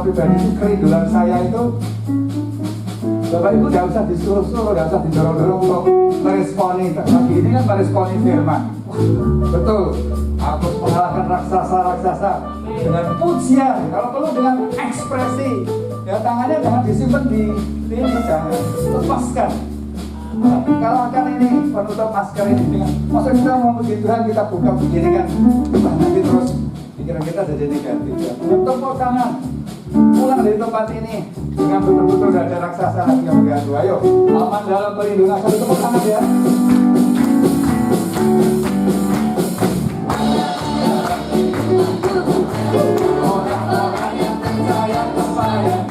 pribadi itu kerinduan saya itu, Bapak Ibu tidak usah disuruh-suruh, tidak usah didorong-dorong untuk meresponi. Pagi ini kan meresponi firman. Betul, aku mengalahkan raksasa-raksasa dengan pujian, kalau perlu dengan ekspresi. Ya, tangannya jangan disimpan di sini, jangan lepaskan. Kalahkan ini penutup masker ini dengan, masa kita mau puji Tuhan kita buka begini kan, nanti terus pikiran kita jadi negatif ya. Tepuk tangan, pulang dari tempat ini dengan betul-betul tidak ada raksasa lagi yang mengganggu. Ayo, aman dalam perlindungan. Satu tepuk tangan ya. Orang-orang yang percaya kepada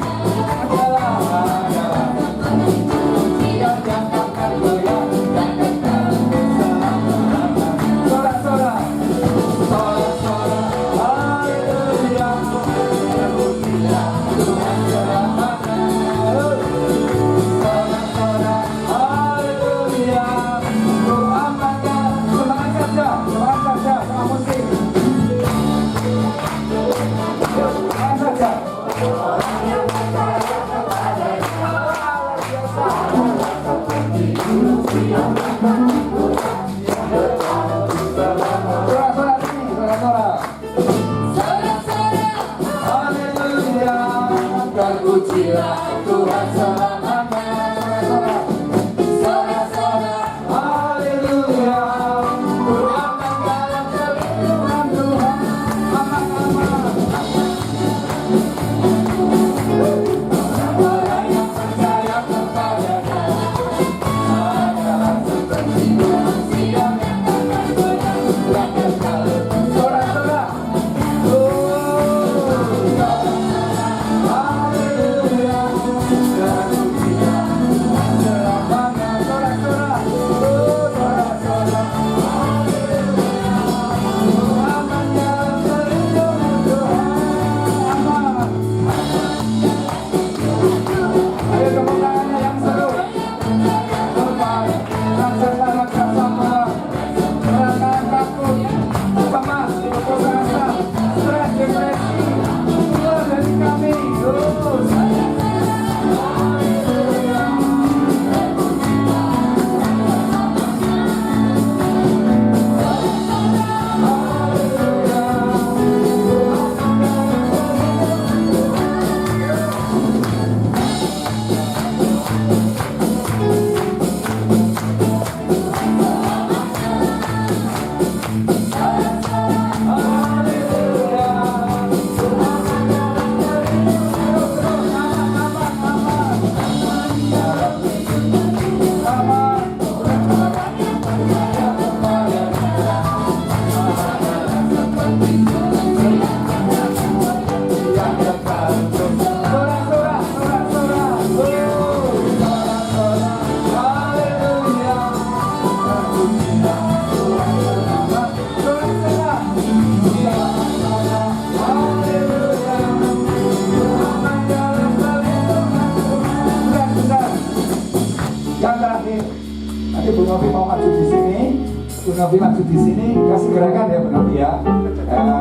Novi maju di sini, kasih gerakan ya Bu Novi ya. Supaya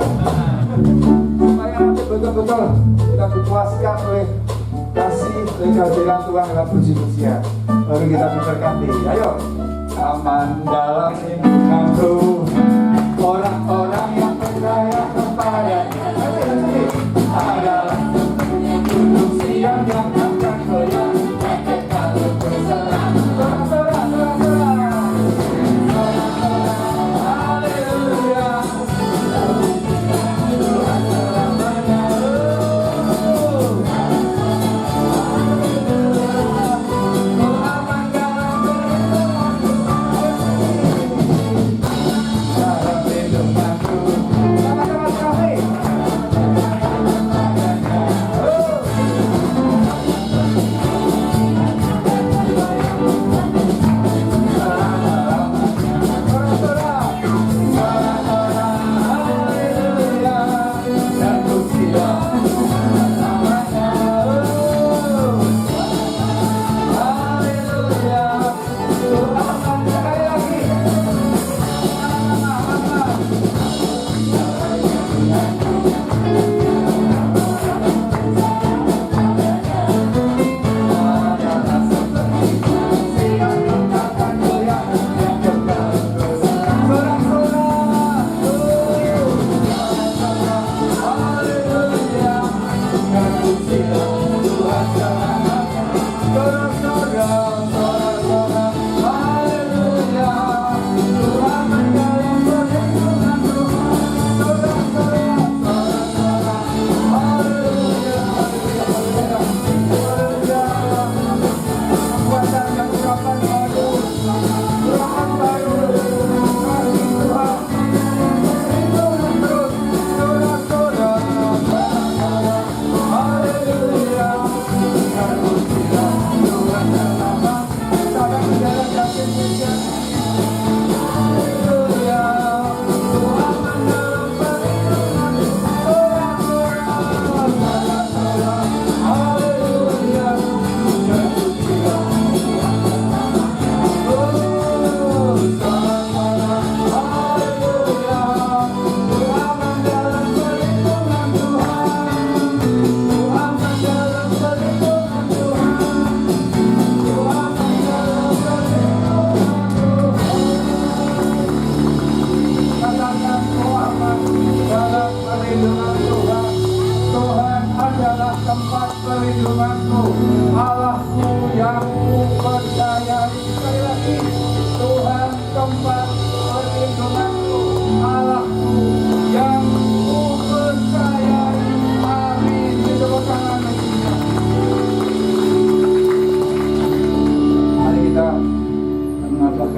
nanti betul-betul kita dipuaskan oleh kasih kehadiran Tuhan dalam puji-pujian. Baru kita berkati. Ayo. Aman dalam hidupanku, orang-orang yang percaya kepadanya adalah gunung Sion yang akan goyang. Kalau berserah, haleluya.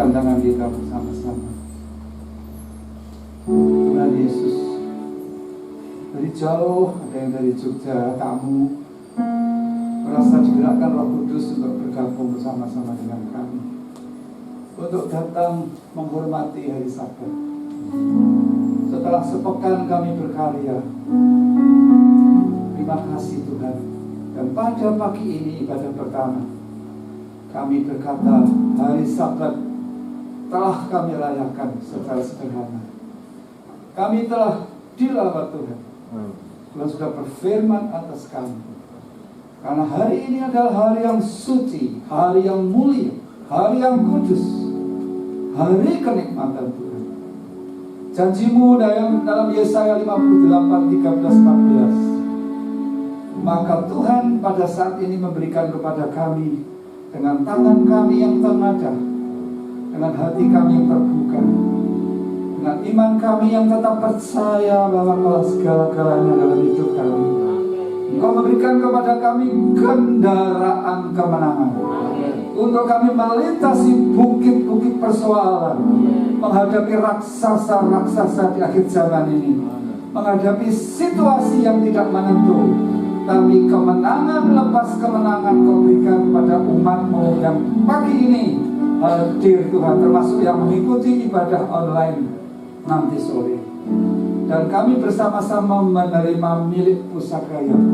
Tangan kita bersama-sama. Tuhan Yesus, dari jauh ada yang dari Jogja, tamu merasa digerakkan Roh Kudus untuk bergabung bersama-sama dengan kami, untuk datang menghormati hari Sabat. Setelah sepekan kami berkarya, terima kasih Tuhan. Dan pada pagi ini ibadah pertama, kami berkata hari Sabat telah kami rayakan secara sederhana. Kami telah dilawat Tuhan. Tuhan sudah berfirman atas kami. Karena hari ini adalah hari yang suci, hari yang mulia, hari yang kudus, hari kenikmatan Tuhan. Janjimu dalam Yesaya 58:13-14. Maka Tuhan pada saat ini memberikan kepada kami dengan tangan kami yang tenaga, dengan hati kami yang terbuka, dengan iman kami yang tetap percaya bahwa Kau segala-galanya dalam hidup kami. Engkau memberikan kepada kami kendaraan kemenangan untuk kami melintasi bukit-bukit persoalan, menghadapi raksasa-raksasa di akhir zaman ini, menghadapi situasi yang tidak menentu. Tapi kemenangan lepas kemenangan Kau berikan kepada umat-Mu yang pagi ini hadir Tuhan, termasuk yang mengikuti ibadah online nanti sore. Dan kami bersama-sama menerima milik pusaka yang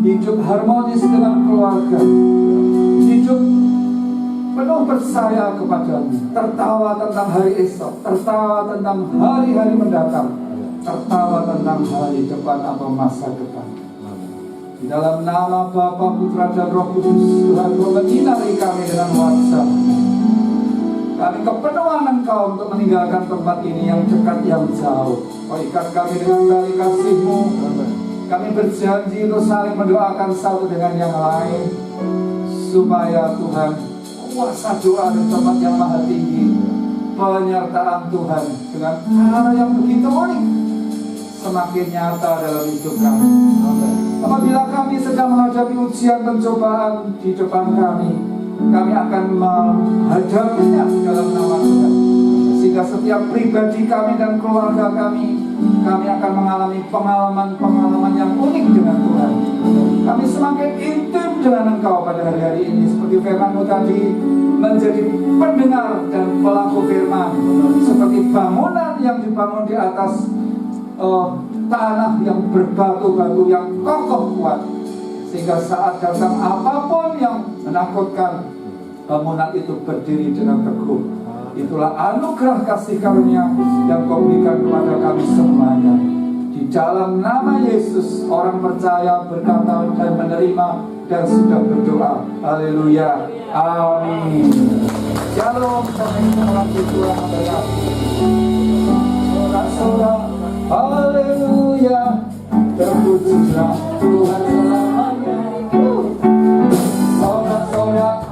hidup harmonis dengan keluarga, hidup penuh percaya kepadamu, tertawa tentang hari esok, tertawa tentang hari-hari mendatang, tertawa tentang hari depan atau masa depan. Di dalam nama Bapa, Putra, dan Roh Kudus, Tuhan menyinari kami dengan wajah. Kami kepenuhan Engkau untuk meninggalkan tempat ini yang dekat, yang jauh. Kau ikat kami dengan tali kasih-Mu. Kami berjanji untuk saling mendoakan satu dengan yang lain, supaya Tuhan, kuasa doa di tempat yang maha tinggi, penyertaan Tuhan dengan cara yang begitu unik, semakin nyata dalam hidup kami. Apabila kami sedang menghadapi ujian pencobaan di depan kami akan menghadapinya di dalam nama Tuhan. Sehingga setiap pribadi kami dan keluarga kami akan mengalami pengalaman-pengalaman yang unik dengan Tuhan. Kami semakin intim dengan Engkau pada hari-hari ini. Seperti firman-Mu tadi, menjadi pendengar dan pelaku firman. Seperti bangunan yang dibangun di atas tanah yang berbatu-batu yang kokoh kuat, sehingga saat datang apapun yang menakutkan, bangunan itu berdiri dengan teguh. Itulah anugerah kasih karunia yang Kau berikan kepada kami semuanya. Di dalam nama Yesus, orang percaya, berkata, dan menerima, dan sudah berdoa. Haleluya. Amin. Shalom. Sampai ketemu lagi. Tuhan memberkati. Sorak-sorak. Haleluya. Terpujilah Tuhan selamanya. Sorak-sorak.